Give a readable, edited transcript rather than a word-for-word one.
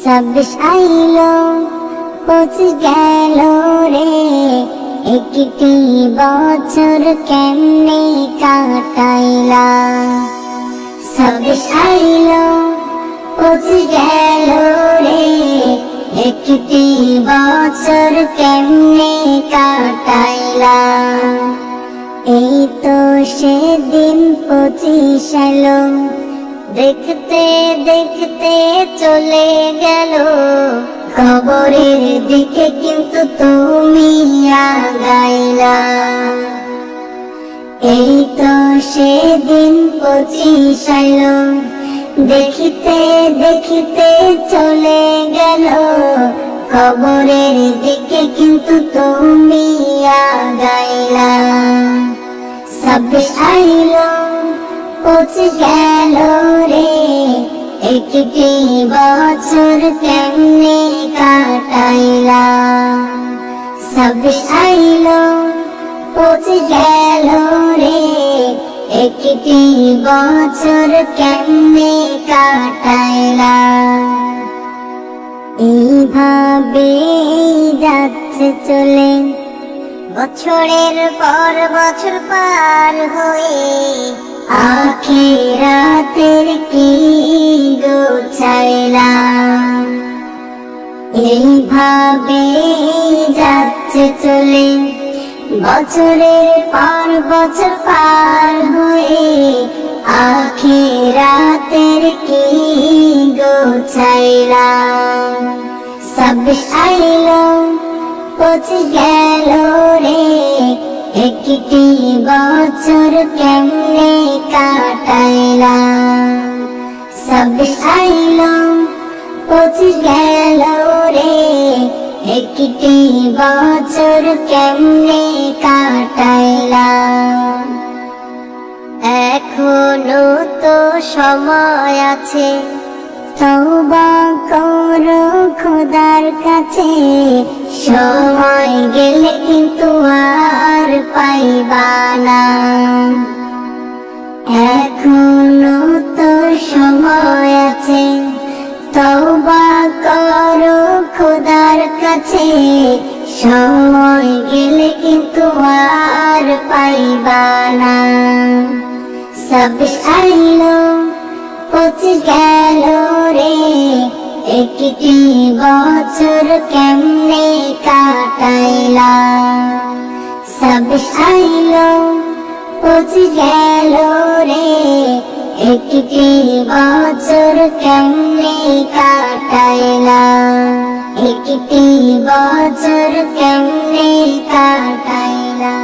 ছাব্বিশ আইলো পঁচিশ গেল রে, একটি বছর কেমনে কাটাইলা। ছাব্বিশ আইলো পঁচিশ গেল রে, একটি বছর কেমনে কাটাইলা। এই তো সেদিন পঁচিশ এলো, দেখতে দেখতে চলে গেল কবরের দিকে, কিন্তু তুমি আগাইলা। এই তো সেদিন পঁচিশ এলো, দেখিতে দেখিতে চলে গেল কবরের দিকে, কিন্তু তুমি আগাইলা। ছাব্বিশ আইলো পঁচিশ গেল রে, একটি বছর কেমনে কাটাইলা। ছাব্বিশ আইলো পঁচিশ গেল রে, একটি বছর কেমনে কাটাইলা। এইভাবে যাচ্ছে চলে বছরের পর বছর পার হয়ে, আখিরাতের কি গোছাইলা। এইভাবে যাচ্ছে চলে বছরের পর বছর পার হয়ে, আখিরাতের কি গোছাইলা। ছাব্বিশ আইলো পঁচিশ গেল রে, একটি বছর কেমনে কাটাইলা। ছাব্বিশ আইলো পঁচিশ গেল রে, একটি বছর কেমনে কাটাইলা। এখনো তো সময় আছে, তওবা করো খোদার কাছে, সময় গেলে কিন্তু আর পাইবা না। এখনো তো সময় আছে, তওবা করো খোদার কাছে, সময় গেলে কিন্তু আর পাইবা না। ছাব্বিশ আইলো পঁচিশ গেল রে, একটি বছর কেমনে কাটাইলা। ছাব্বিশ আইলো পঁচিশ গেল রে, একটি বছর কেমনে কাটাইলা। একটি বছর কেমনে কাটাইলা।